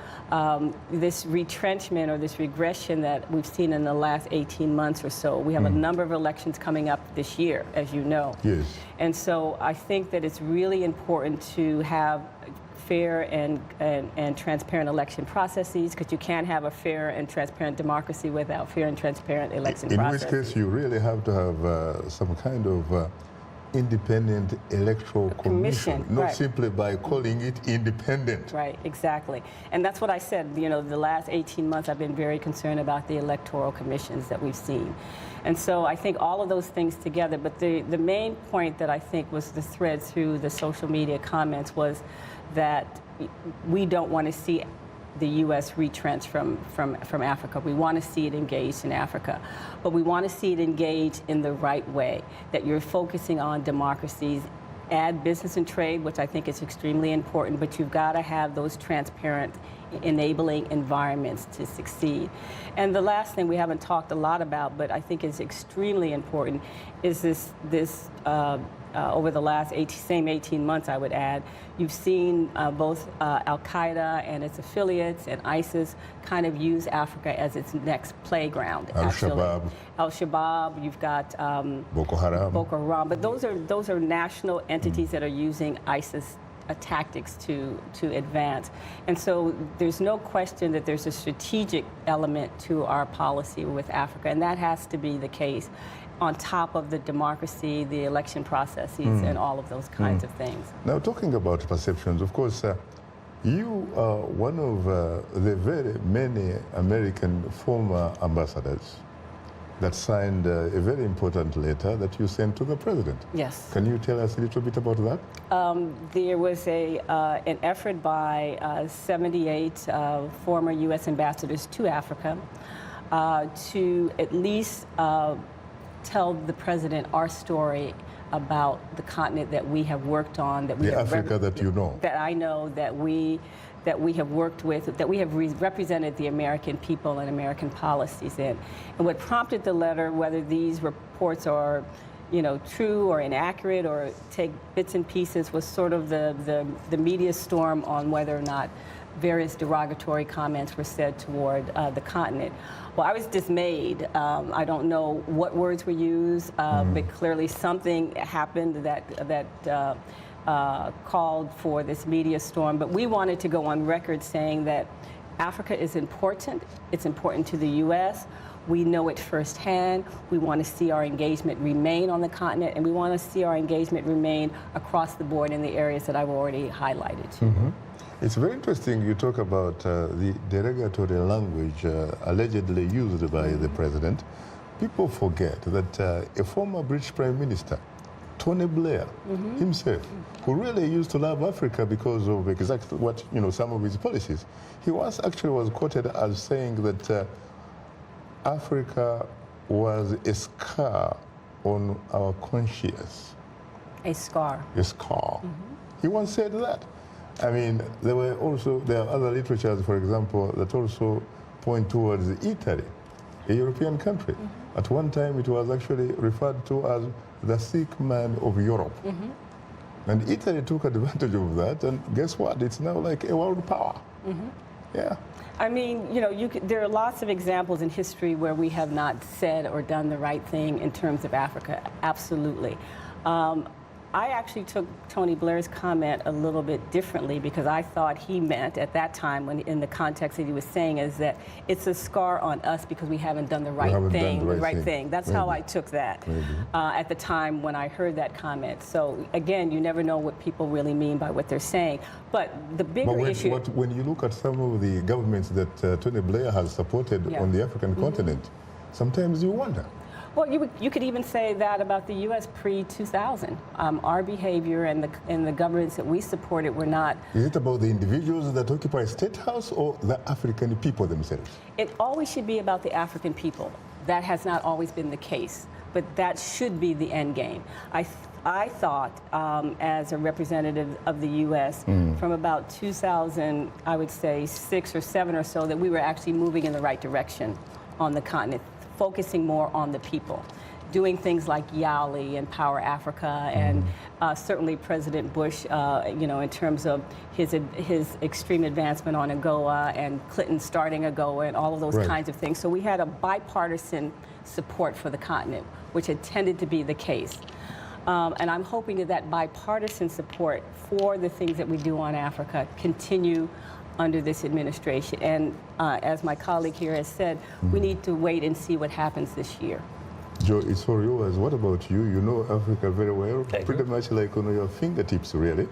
Speaker 10: This retrenchment or this regression that we've seen in the last 18 months or so, we have a number of elections coming up this year, as you know.
Speaker 1: Yes.
Speaker 10: And so I think that it's really important to have fair and transparent election processes, because you can't have a fair and transparent democracy without fair and transparent election processes.
Speaker 1: In which case you really have to have some kind of independent electoral commission, not simply by calling it independent.
Speaker 10: Right, exactly. And that's what I said, you know, the last 18 months I've been very concerned about the electoral commissions that we've seen. And so I think all of those things together, but the main point that I think was the thread through the social media comments was that we don't want to see the U.S. retrench from Africa. We want to see it engaged in Africa. But we want to see it engaged in the right way, that you're focusing on democracies, add business and trade, which I think is extremely important, but you've got to have those transparent, enabling environments to succeed. And the last thing we haven't talked a lot about, but I think is extremely important, is this over the last same 18 months, I would add, you've seen both Al-Qaeda and its affiliates and ISIS kind of use Africa as its next playground. Al-Shabaab, you've got
Speaker 1: Boko Haram.
Speaker 10: But those are national entities that are using ISIS tactics to advance. And so there's no question that there's a strategic element to our policy with Africa, and that has to be the case, on top of the democracy, the election processes, and all of those kinds of things.
Speaker 1: Now, talking about perceptions, of course, you are one of the very many American former ambassadors that signed a very important letter that you sent to the president.
Speaker 10: Yes.
Speaker 1: Can you tell us a little bit about that?
Speaker 10: There was an effort by 78 former U.S. ambassadors to Africa to at least tell the president our story about the continent that we have worked on, that we
Speaker 1: the
Speaker 10: have
Speaker 1: Africa that you know,
Speaker 10: that I know, that we have worked with, that we have represented the American people and American policies in. And what prompted the letter, whether these reports are, you know, true or inaccurate or take bits and pieces, was sort of the media storm on whether or not various derogatory comments were said toward the continent. Well, I was dismayed. I don't know what words were used, but clearly something happened that called for this media storm. But we wanted to go on record saying that Africa is important. It's important to the U.S. We know it firsthand. We want to see our engagement remain on the continent, and we want to see our engagement remain across the board in the areas that I've already highlighted to you.
Speaker 1: It's very interesting you talk about the derogatory language allegedly used by the president. People forget that a former British Prime Minister, Tony Blair himself, who really used to love Africa because of exactly what, you know, some of his policies, he once actually was quoted as saying that Africa was a scar on our conscience.
Speaker 10: A scar.
Speaker 1: A scar. He once said that. I mean, there are other literatures, for example, that also point towards Italy, a European country. At one time, it was actually referred to as the sick man of Europe. And Italy took advantage of that, and guess what? It's now like a world power. Yeah.
Speaker 10: I mean, you know, there are lots of examples in history where we have not said or done the right thing in terms of Africa. Absolutely. I actually took Tony Blair's comment a little bit differently, because I thought he meant at that time, when in the context that he was saying, is that it's a scar on us because we haven't done the right thing. That's how I took that at the time when I heard that comment. So again, you never know what people really mean by what they're saying. But the bigger issue.
Speaker 1: When you look at some of the governments that Tony Blair has supported on the African continent, sometimes you wonder.
Speaker 10: Well, you could even say that about the U.S. pre-2000. Our behavior and the governments that we supported were not.
Speaker 1: Is it about the individuals that occupy State House or the African people themselves?
Speaker 10: It always should be about the African people. That has not always been the case, but that should be the end game. I thought, as a representative of the U.S., from about 2000, I would say 6 or 7 or so, that we were actually moving in the right direction on the continent, focusing more on the people, doing things like YALI and Power Africa, and certainly President Bush, in terms of his extreme advancement on AGOA, and Clinton starting AGOA, and all of those kinds of things. So we had a bipartisan support for the continent, which had tended to be the case. And I'm hoping that that bipartisan support for the things that we do on Africa continue under this administration. And as my colleague here has said, we need to wait and see what happens this year.
Speaker 1: Joe, it's for you. What about you? You know Africa very well, pretty much like on your fingertips, really.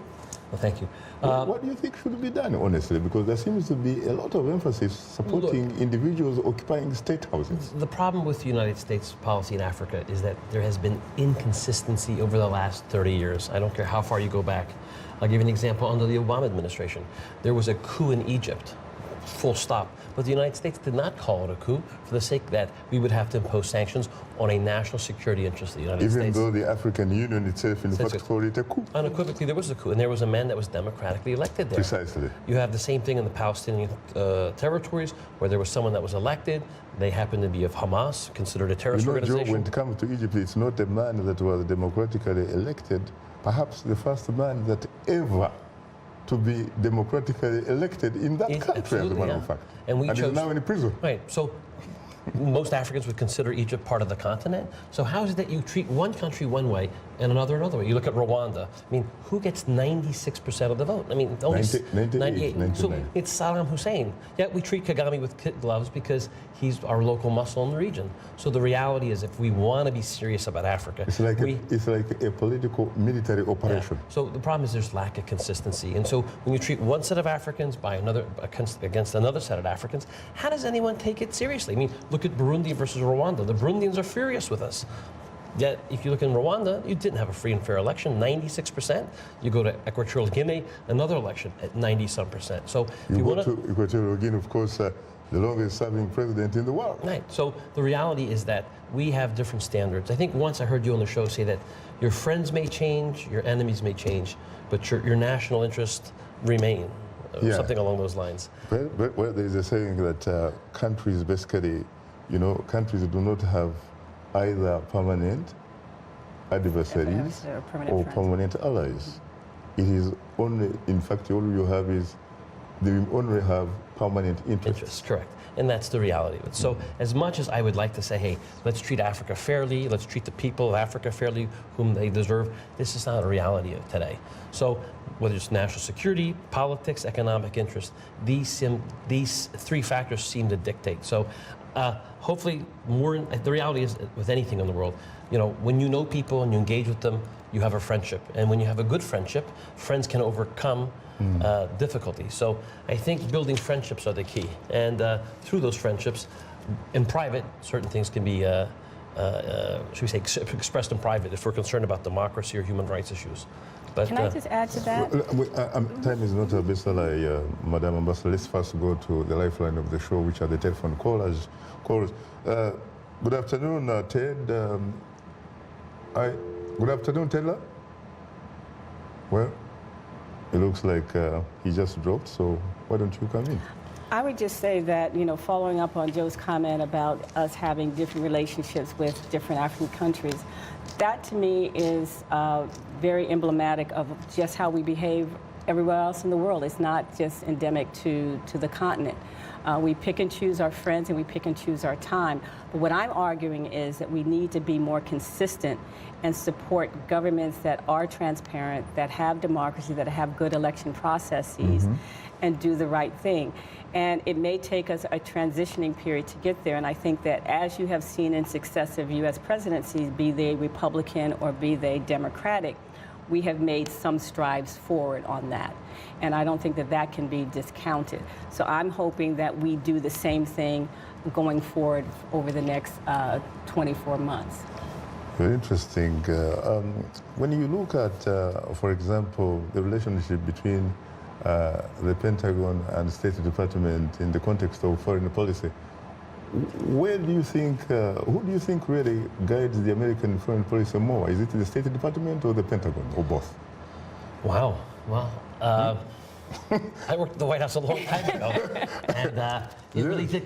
Speaker 9: Well, thank you.
Speaker 1: What do you think should be done, honestly? Because there seems to be a lot of emphasis supporting individuals occupying state houses.
Speaker 9: The problem with the United States policy in Africa is that there has been inconsistency over the last 30 years. I don't care how far you go back. I'll give you an example under the Obama administration. There was a coup in Egypt, full stop. But the United States did not call it a coup for the sake that we would have to impose sanctions on a national security interest of the United States.
Speaker 1: Even though the African Union itself, in fact, called it a coup.
Speaker 9: Unequivocally, there was a coup, and there was a man that was democratically elected there.
Speaker 1: Precisely.
Speaker 9: You have the same thing in the Palestinian territories, where there was someone that was elected. They happened to be of Hamas, considered a terrorist organization.
Speaker 1: Joe, when it comes to Egypt, it's not a man that was democratically elected, perhaps the first man that ever to be democratically elected in that country, as a matter of fact.
Speaker 9: And
Speaker 1: he's now in prison.
Speaker 9: Right. So most Africans would consider Egypt part of the continent. So how is it that you treat one country one way and another way? You look at Rwanda. I mean, who gets 96% of the vote? I mean, only 98. So it's Saddam Hussein. Yet we treat Kagame with kid gloves because he's our local muscle in the region. So the reality is, if we want to be serious about Africa,
Speaker 1: it's like a political military operation.
Speaker 9: Yeah. So the problem is there's lack of consistency. And so when you treat one set of Africans by another against another set of Africans, how does anyone take it seriously? I mean, look at Burundi versus Rwanda. The Burundians are furious with us. Yet, if you look in Rwanda, you didn't have a free and fair election, 96%. You go to Equatorial Guinea, another election at 90-some%. So if you want
Speaker 1: to Equatorial Guinea, of course, the longest-serving president in the world.
Speaker 9: Right. So the reality is that we have different standards. I think once I heard you on the show say that your friends may change, your enemies may change, but your national interests remain. Something along those lines.
Speaker 1: Well, there is a saying that countries basically, countries do not have either permanent adversaries or permanent allies. It is only, in fact, all you have is, they only have permanent interests.
Speaker 9: Correct. And that's the reality of it. So as much as I would like to say, hey, let's treat Africa fairly, let's treat the people of Africa fairly, whom they deserve, this is not a reality of today. So whether it's national security, politics, economic interest, these three factors seem to dictate. So hopefully the reality is, with anything in the world, when you know people and you engage with them, you have a friendship. And when you have a good friendship, friends can overcome difficulty. So I think building friendships are the key. And through those friendships, in private, certain things can be, should we say, expressed in private if we're concerned about democracy or human rights issues. But,
Speaker 10: can I just add to that?
Speaker 1: Time is not a best ally, Madam Ambassador. Let's first go to the lifeline of the show, which are the telephone callers. Good afternoon, Ted. Good afternoon, Taylor. Well, it looks like he just dropped, so why don't you come in?
Speaker 10: I would just say that, following up on Joe's comment about us having different relationships with different African countries, that to me is very emblematic of just how we behave everywhere else in the world. It's not just endemic to the continent. We pick and choose our friends and we pick and choose our time. But what I'm arguing is that we need to be more consistent and support governments that are transparent, that have democracy, that have good election processes, and do the right thing. And it may take us a transitioning period to get there. And I think that, as you have seen in successive U.S. presidencies, be they Republican or be they Democratic, we have made some strides forward on that. And I don't think that that can be discounted. So I'm hoping that we do the same thing going forward over the next 24 months.
Speaker 1: Very interesting. When you look at, for example, the relationship between the Pentagon and the State Department in the context of foreign policy, where do you think, who do you think really guides the American foreign policy more? Is it the State Department or the Pentagon, or both?
Speaker 9: Wow. Well, I worked at the White House a long time ago, and you really think,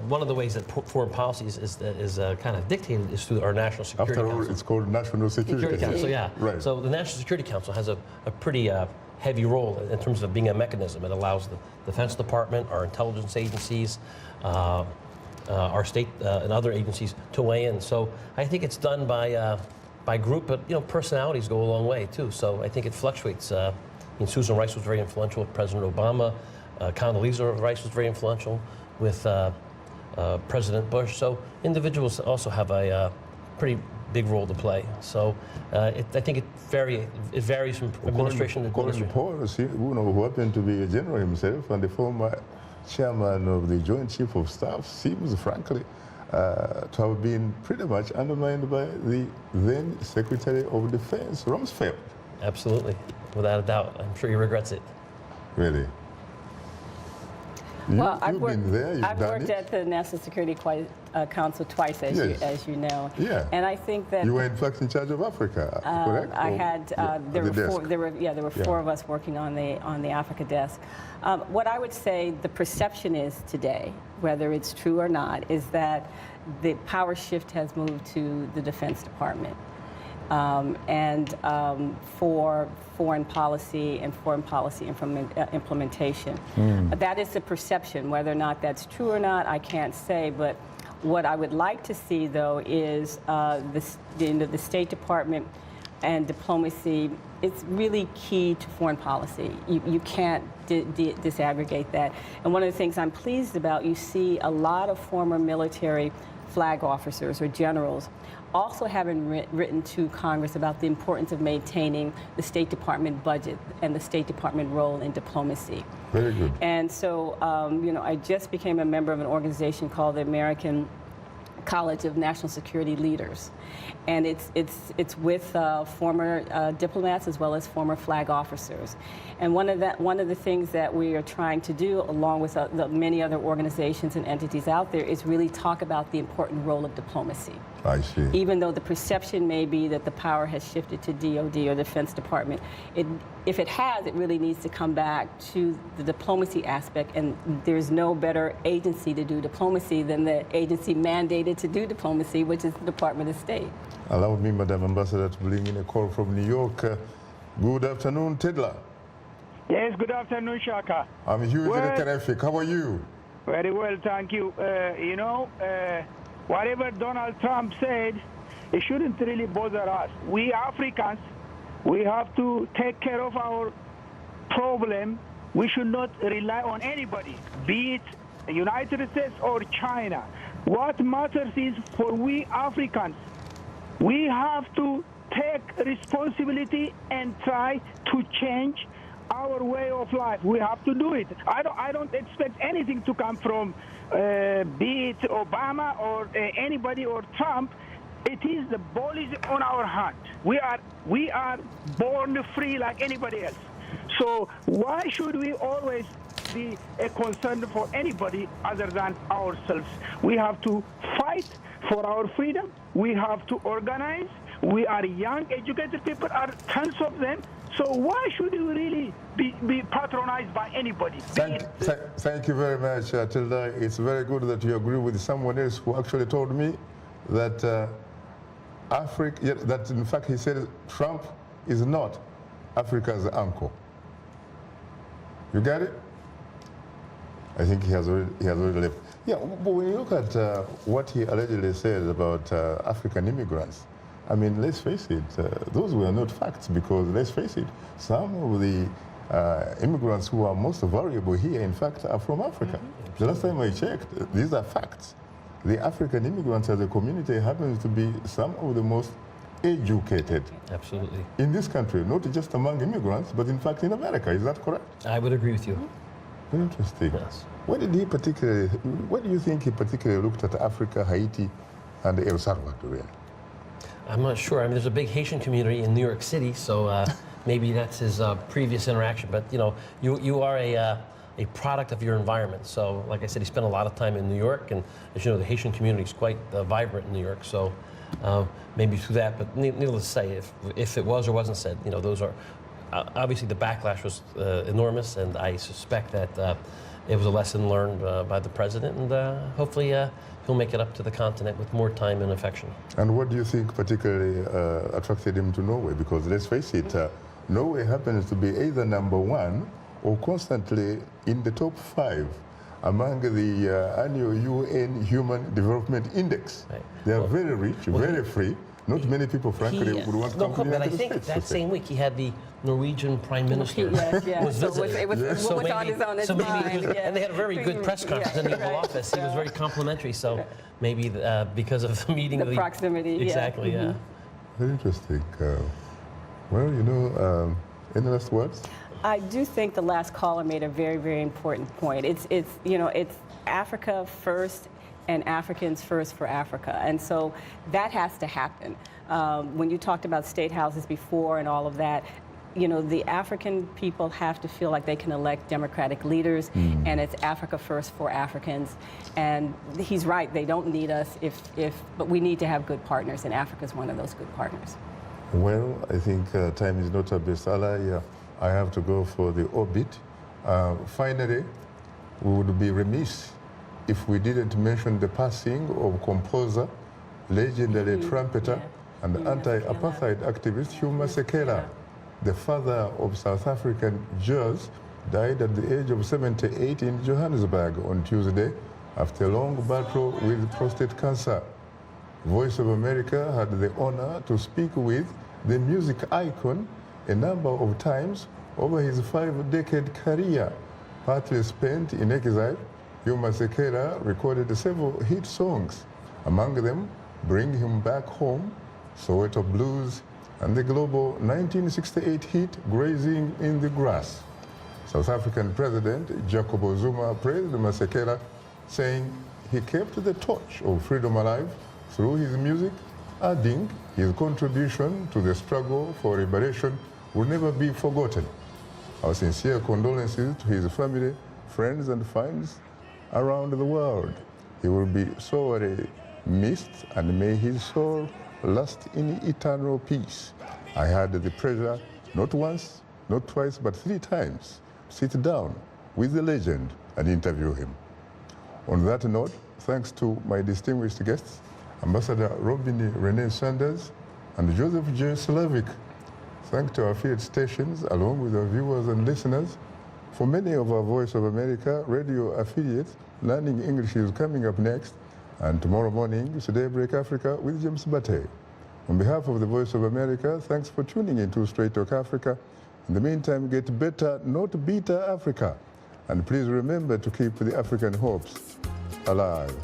Speaker 9: one of the ways that foreign policy is kind of dictated is through our National Security
Speaker 1: After all,
Speaker 9: Council.
Speaker 1: it's called National Security
Speaker 9: Council, yeah.
Speaker 1: Right.
Speaker 9: So the National Security Council has a pretty heavy role in terms of being a mechanism. It allows the Defense Department, our intelligence agencies, our state and other agencies to weigh in. So I think it's done by group, but personalities go a long way too. So I think it fluctuates. Susan Rice was very influential with President Obama. Condoleezza Rice was very influential with President Bush. So individuals also have a pretty big role to play. So I think it varies from administration to administration.
Speaker 1: Paul, who happened to be a general himself and the former chairman of the Joint Chief of Staff, seems, frankly, to have been pretty much undermined by the then Secretary of Defense, Rumsfeld.
Speaker 9: Absolutely, without a doubt. I'm sure he regrets it.
Speaker 1: Really?
Speaker 10: Well,
Speaker 1: You've been there, you've
Speaker 10: I've
Speaker 1: done
Speaker 10: worked
Speaker 1: it.
Speaker 10: at the National Security Council twice, as you know.
Speaker 1: Yeah.
Speaker 10: And I think that
Speaker 1: You were in fact in charge of Africa, correct?
Speaker 10: I
Speaker 1: Or
Speaker 10: had
Speaker 1: the desk?
Speaker 10: there were four of us working on the Africa desk. What I would say the perception is today, whether it's true or not, is that the power shift has moved to the Defense Department. For foreign policy and foreign policy implementation. That is the perception. Whether or not that's true or not, I can't say. But what I would like to see, though, is the State Department and diplomacy. It's really key to foreign policy. You can't disaggregate that. And one of the things I'm pleased about, you see a lot of former military flag officers or generals also having written to Congress about the importance of maintaining the State Department budget and the State Department role in diplomacy.
Speaker 1: Very good.
Speaker 10: And so, I just became a member of an organization called the American College of National Security Leaders. And it's with former diplomats as well as former flag officers. And one of the things that we are trying to do, along with the many other organizations and entities out there, is really talk about the important role of diplomacy.
Speaker 1: I see.
Speaker 10: Even though the perception may be that the power has shifted to DOD or Defense Department, if it has, it really needs to come back to the diplomacy aspect. And there's no better agency to do diplomacy than the agency mandated to do diplomacy, which is the Department of State.
Speaker 1: Allow me, Madam Ambassador, to bring in a call from New York. Good afternoon, Tedla.
Speaker 4: Yes, good afternoon, Shaka.
Speaker 1: I'm Hugh, the terrific. How are you?
Speaker 4: Very well, thank you. Whatever Donald Trump said, it shouldn't really bother us. We Africans, we have to take care of our problem. We should not rely on anybody, be it the United States or China. What matters is for we Africans, we have to take responsibility and try to change our way of life. We have to do it. I don't expect anything to come from be it Obama or anybody or Trump. It is the ball is on our hand. We are born free like anybody else. So why should we always be a concern for anybody other than ourselves? We have to fight for our freedom. We have to organize. We are young, educated people, are tons of them. So why should we really be patronized by anybody?
Speaker 1: Thank you very much, Tilda. It's very good that you agree with someone else who actually told me that that in fact he said Trump is not Africa's uncle. You get it? I think he has already left. Yeah, but when you look at what he allegedly said about African immigrants, I mean, let's face it, those were not facts, because let's face it, some of the immigrants who are most valuable here, in fact, are from Africa. The last time I checked, these are facts. The African immigrants as a community happens to be some of the most educated.
Speaker 9: Absolutely.
Speaker 1: In this country, not just among immigrants, but in fact in America. Is that correct?
Speaker 9: I would agree with you.
Speaker 1: Very interesting.
Speaker 9: Yes.
Speaker 1: what do you think he particularly looked at Africa, Haiti, and El Salvador?
Speaker 9: I'm not sure. I mean, there's a big Haitian community in New York City, so maybe that's his previous interaction. But you know, you are a product of your environment. So, like I said, he spent a lot of time in New York, and as you know, the Haitian community is quite vibrant in New York. So, maybe through that. But needless to say, if it was or wasn't said, you know, those are obviously the backlash was enormous, and I suspect that it was a lesson learned by the president, and hopefully he'll make it up to the continent with more time and affection.
Speaker 1: And what do you think particularly attracted him to Norway? Because let's face it, Norway happens to be either #1 or constantly in the top 5 among the annual UN Human Development Index. Right. They are very rich, very free. Not many people, frankly, would want to come to the United States.
Speaker 9: But I think that same week he had the Norwegian Prime Minister was visiting.
Speaker 10: It was on his mind.
Speaker 9: And they had a very good press conference in the Oval Office. He was very complimentary. So maybe because of the meeting,
Speaker 10: the proximity.
Speaker 9: Exactly. Yeah.
Speaker 1: Very interesting. Well, you know, any last words?
Speaker 10: I do think the last caller made a very, very important point. It's Africa first and Africans first for Africa. And so that has to happen. When you talked about state houses before and all of that, you know, the African people have to feel like they can elect democratic leaders, and it's Africa first for Africans. And he's right, they don't need us but we need to have good partners, and Africa is one of those good partners.
Speaker 1: Well, I think time is not our best ally. I have to go for the orbit. Finally, we would be remiss if we didn't mention the passing of composer, legendary trumpeter, and anti-apartheid activist Hugh Masekela. The father of South African jazz died at the age of 78 in Johannesburg on Tuesday after a long battle with prostate cancer. Voice of America had the honor to speak with the music icon a number of times over his 5-decade career. Partly spent in exile, Hugh Masekela recorded several hit songs, among them Bring Him Back Home, Soweto Blues, and the global 1968 hit Grazing in the Grass. South African President Jacob Zuma praised Masekela, saying he kept the torch of freedom alive through his music, adding his contribution to the struggle for liberation will never be forgotten. Our sincere condolences to his family, friends, and fans around the world. He will be sorely missed, and may his soul rest in eternal peace. I had the pleasure, not once, not twice, but 3 times, sit down with the legend and interview him. On that note, thanks to my distinguished guests, Ambassador Robin Renee Sanders and Joseph J. Slavic. Thanks to our affiliate stations, along with our viewers and listeners. For many of our Voice of America radio affiliates, Learning English is coming up next, and tomorrow morning is Daybreak Africa with James Bate. On behalf of the Voice of America, thanks for tuning in to Straight Talk Africa. In the meantime, get better, not bitter Africa. And please remember to keep the African hopes alive.